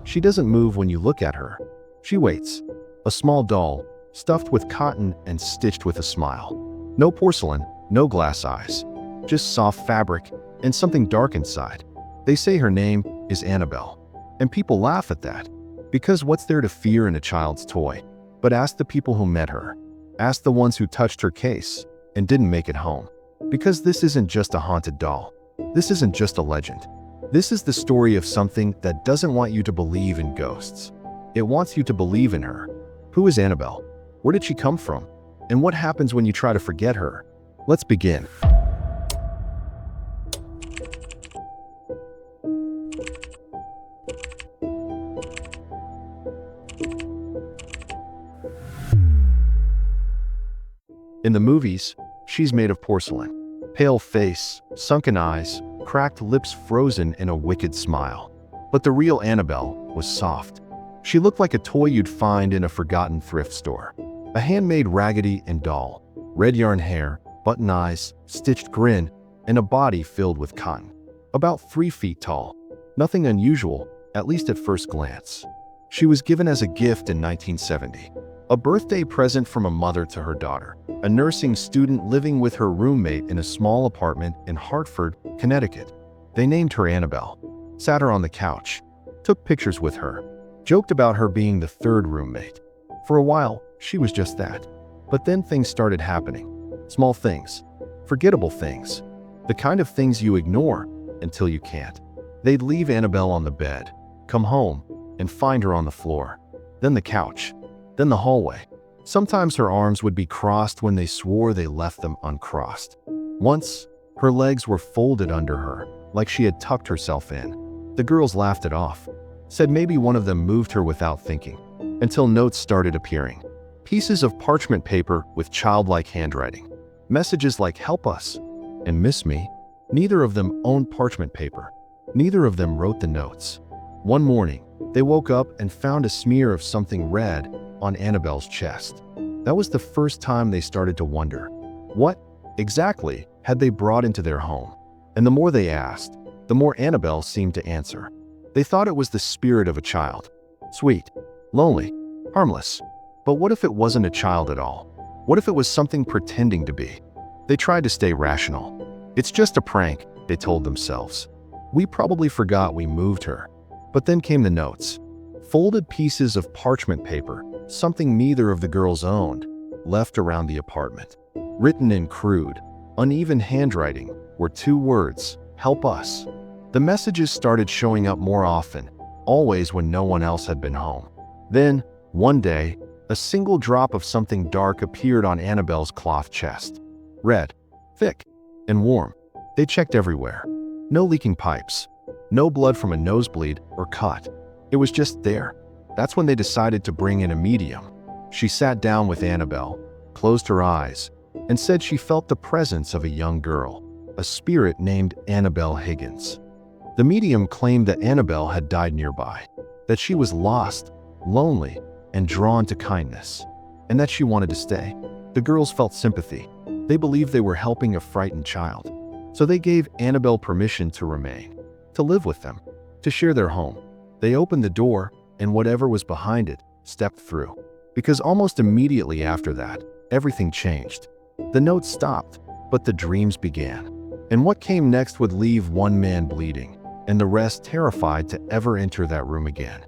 She doesn't move when you look at her. She waits. A small doll, stuffed with cotton and stitched with a smile. No porcelain, no glass eyes. Just soft fabric and something dark inside. They say her name is Annabelle. And people laugh at that. Because what's there to fear in a child's toy? But ask the people who met her. Ask the ones who touched her case and didn't make it home. Because this isn't just a haunted doll. This isn't just a legend. This is the story of something that doesn't want you to believe in ghosts. It wants you to believe in her. Who is Annabelle? Where did she come from? And what happens when you try to forget her? Let's begin. In the movies, she's made of porcelain. Pale face, sunken eyes, cracked lips frozen in a wicked smile. But the real Annabelle was soft. She looked like a toy you'd find in a forgotten thrift store. A handmade Raggedy Ann doll, red yarn hair, button eyes, stitched grin, and a body filled with cotton. About 3 feet tall. Nothing unusual, at least at first glance. She was given as a gift in 1970. A birthday present from a mother to her daughter, a nursing student living with her roommate in a small apartment in Hartford, Connecticut. They named her Annabelle, sat her on the couch, took pictures with her, joked about her being the third roommate. For a while, she was just that. But then things started happening. Small things, forgettable things, the kind of things you ignore until you can't. They'd leave Annabelle on the bed, come home, and find her on the floor, then the couch, then the hallway. Sometimes her arms would be crossed when they swore they left them uncrossed. Once, her legs were folded under her, like she had tucked herself in. The girls laughed it off, said maybe one of them moved her without thinking, until notes started appearing. Pieces of parchment paper with childlike handwriting. Messages like "help us" and "miss me." Neither of them owned parchment paper. Neither of them wrote the notes. One morning, they woke up and found a smear of something red on Annabelle's chest. That was the first time they started to wonder, what exactly had they brought into their home? And the more they asked, the more Annabelle seemed to answer. They thought it was the spirit of a child. Sweet, lonely, harmless. But what if it wasn't a child at all? What if it was something pretending to be? They tried to stay rational. It's just a prank, they told themselves. We probably forgot we moved her. But then came the notes. Folded pieces of parchment paper, something neither of the girls owned, left around the apartment. Written in crude, uneven handwriting were 2 words, "help us." The messages started showing up more often, always when no one else had been home. Then, one day, a single drop of something dark appeared on Annabelle's cloth chest. Red, thick, and warm. They checked everywhere. No leaking pipes. No blood from a nosebleed or cut. It was just there. That's when they decided to bring in a medium. She sat down with Annabelle, closed her eyes, and said she felt the presence of a young girl, a spirit named Annabelle Higgins. The medium claimed that Annabelle had died nearby, that she was lost, lonely, and drawn to kindness, and that she wanted to stay. The girls felt sympathy. They believed they were helping a frightened child. So they gave Annabelle permission to remain, to live with them, to share their home. They opened the door, and whatever was behind it stepped through. Because almost immediately after that, everything changed. The notes stopped, but the dreams began. And what came next would leave one man bleeding, and the rest terrified to ever enter that room again.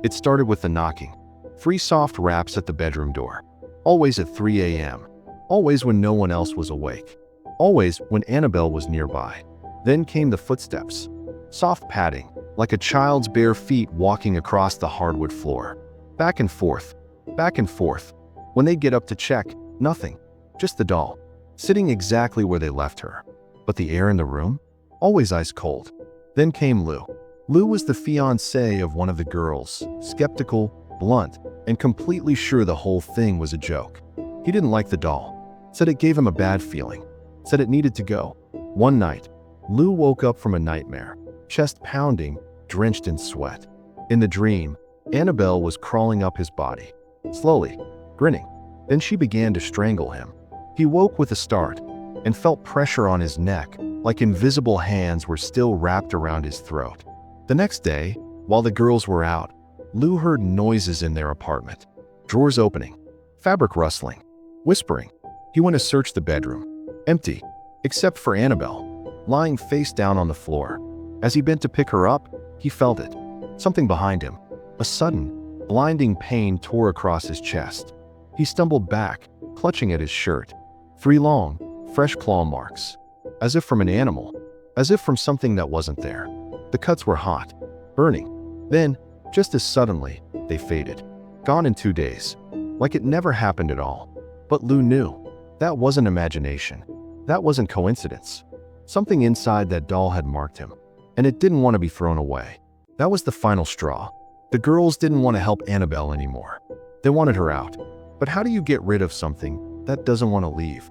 It started with the knocking. 3 soft raps at the bedroom door. Always at 3 a.m. Always when no one else was awake. Always when Annabelle was nearby. Then came the footsteps. Soft padding, like a child's bare feet walking across the hardwood floor. Back and forth, back and forth. When they'd get up to check, nothing. Just the doll, sitting exactly where they left her. But the air in the room? Always ice cold. Then came Lou. Lou was the fiancé of one of the girls, skeptical, blunt, and completely sure the whole thing was a joke. He didn't like the doll. Said it gave him a bad feeling. Said it needed to go. One night, Lou woke up from a nightmare, chest pounding, drenched in sweat. In the dream, Annabelle was crawling up his body, slowly, grinning. Then she began to strangle him. He woke with a start and felt pressure on his neck, like invisible hands were still wrapped around his throat. The next day, while the girls were out, Lou heard noises in their apartment. Drawers opening, fabric rustling, whispering. He went to search the bedroom. Empty, except for Annabelle, lying face down on the floor. As he bent to pick her up, he felt it. Something behind him. A sudden, blinding pain tore across his chest. He stumbled back, clutching at his shirt. 3 long, fresh claw marks. As if from an animal. As if from something that wasn't there. The cuts were hot, burning. Then, just as suddenly, they faded. Gone in 2 days. Like it never happened at all. But Lou knew. That wasn't imagination. That wasn't coincidence. Something inside that doll had marked him. And it didn't want to be thrown away. That was the final straw. The girls didn't want to help Annabelle anymore. They wanted her out. But how do you get rid of something that doesn't want to leave?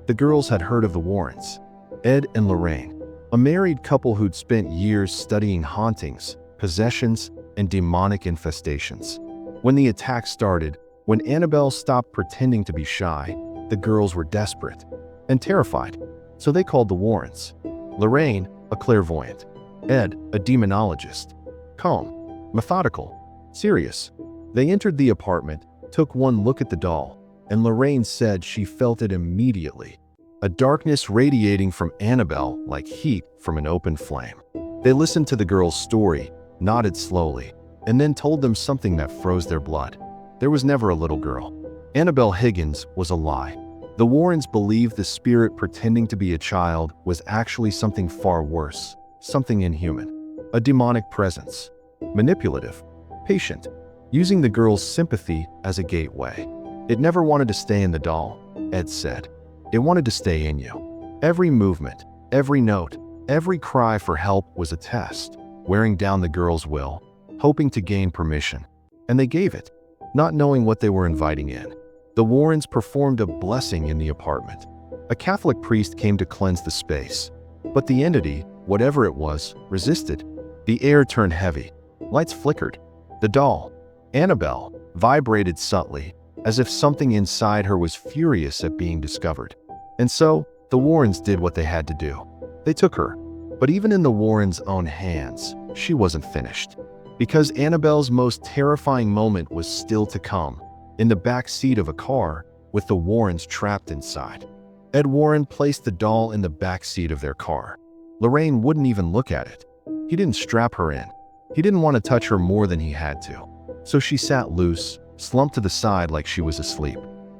The girls had heard of the Warrens. Ed and Lorraine, a married couple who'd spent years studying hauntings, possessions, and demonic infestations. When the attack started, when Annabelle stopped pretending to be shy, the girls were desperate and terrified. So they called the Warrens. Lorraine, a clairvoyant. Ed, a demonologist. Calm, methodical, serious. They entered the apartment, took one look at the doll, and Lorraine said she felt it immediately. A darkness radiating from Annabelle like heat from an open flame. They listened to the girl's story, nodded slowly, and then told them something that froze their blood. There was never a little girl. Annabelle Higgins was a lie. The Warrens believed the spirit pretending to be a child was actually something far worse, something inhuman. A demonic presence. Manipulative, patient, using the girl's sympathy as a gateway. It never wanted to stay in the doll, Ed said. It wanted to stay in you. Every movement, every note, every cry for help was a test, wearing down the girl's will, hoping to gain permission. And they gave it, not knowing what they were inviting in. The Warrens performed a blessing in the apartment. A Catholic priest came to cleanse the space. But the entity, whatever it was, resisted. The air turned heavy. Lights flickered. The doll, Annabelle, vibrated subtly, as if something inside her was furious at being discovered. And so, the Warrens did what they had to do. They took her. But even in the Warrens' own hands, she wasn't finished. Because Annabelle's most terrifying moment was still to come. In the back seat of a car, with the Warrens trapped inside. Ed Warren placed the doll in the back seat of their car. Lorraine wouldn't even look at it. He didn't strap her in. He didn't want to touch her more than he had to. So she sat loose, slumped to the side like she was asleep.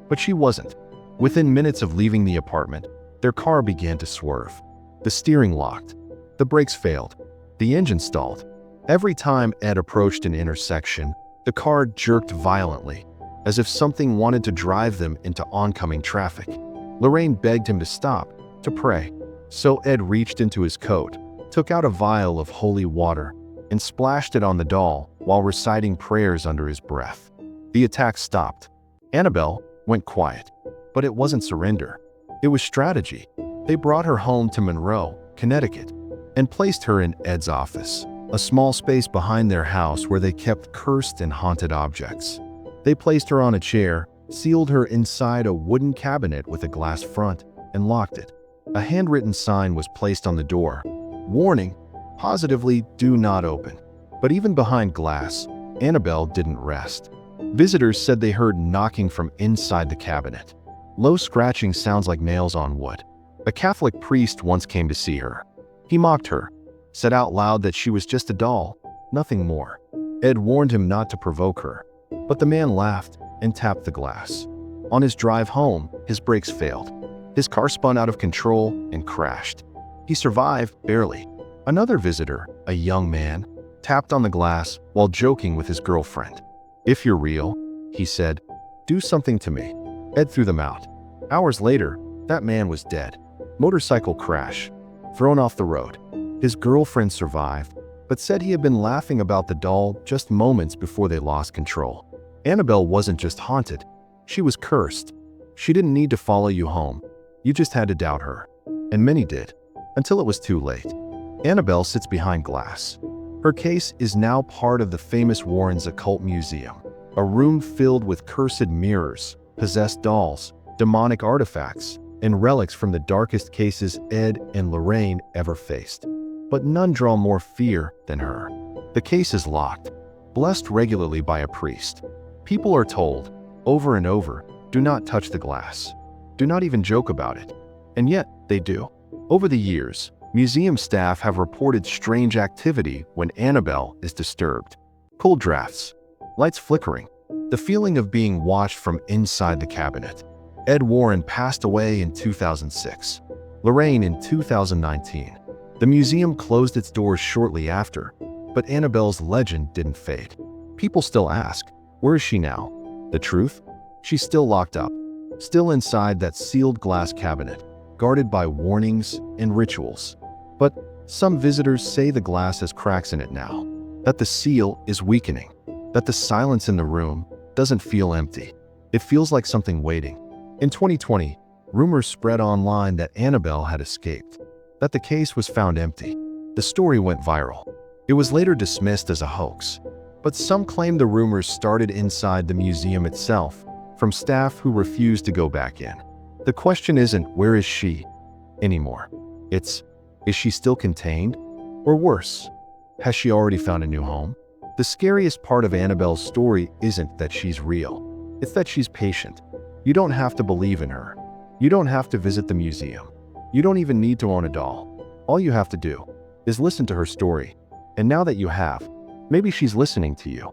But she wasn't. Within minutes of leaving the apartment, their car began to swerve. The steering locked. The brakes failed. The engine stalled. Every time Ed approached an intersection, the car jerked violently, as if something wanted to drive them into oncoming traffic. Lorraine begged him to stop, to pray. So Ed reached into his coat, took out a vial of holy water, and splashed it on the doll while reciting prayers under his breath. The attack stopped. Annabelle went quiet. But it wasn't surrender. It was strategy. They brought her home to Monroe, Connecticut, and placed her in Ed's office, a small space behind their house where they kept cursed and haunted objects. They placed her on a chair, sealed her inside a wooden cabinet with a glass front, and locked it. A handwritten sign was placed on the door. Warning, positively do not open. But even behind glass, Annabelle didn't rest. Visitors said they heard knocking from inside the cabinet. Low scratching sounds like nails on wood. A Catholic priest once came to see her. He mocked her, said out loud that she was just a doll, nothing more. Ed warned him not to provoke her. But the man laughed and tapped the glass. On his drive home, his brakes failed. His car spun out of control and crashed. He survived, barely. Another visitor, a young man, tapped on the glass while joking with his girlfriend. "If you're real," he said, "do something to me." Ed threw them out. Hours later, that man was dead. Motorcycle crash. Thrown off the road. His girlfriend survived, but said he had been laughing about the doll just moments before they lost control. Annabelle wasn't just haunted. She was cursed. She didn't need to follow you home. You just had to doubt her. And many did. Until it was too late. Annabelle sits behind glass. Her case is now part of the famous Warrens Occult Museum, a room filled with cursed mirrors, possessed dolls, demonic artifacts, and relics from the darkest cases Ed and Lorraine ever faced. But none draw more fear than her. The case is locked. blessed regularly by a priest. People are told, over and over, do not touch the glass. Do not even joke about it. And yet, they do. Over the years, museum staff have reported strange activity when Annabelle is disturbed. Cold drafts, lights flickering, the feeling of being watched from inside the cabinet. Ed Warren passed away in 2006. Lorraine in 2019. The museum closed its doors shortly after, but Annabelle's legend didn't fade. People still ask, where is she now? The truth? She's still locked up, still inside that sealed glass cabinet, guarded by warnings and rituals. But some visitors say the glass has cracks in it now, that the seal is weakening, that the silence in the room doesn't feel empty. It feels like something waiting. In 2020, rumors spread online that Annabelle had escaped, that the case was found empty. The story went viral. It was later dismissed as a hoax, but some claim the rumors started inside the museum itself, from staff who refused to go back in. The question isn't, where is she anymore? It's, is she still contained? Or worse, has she already found a new home? The scariest part of Annabelle's story isn't that she's real. It's that she's patient. You don't have to believe in her. You don't have to visit the museum. You don't even need to own a doll. All you have to do is listen to her story. And now that you have, maybe she's listening to you.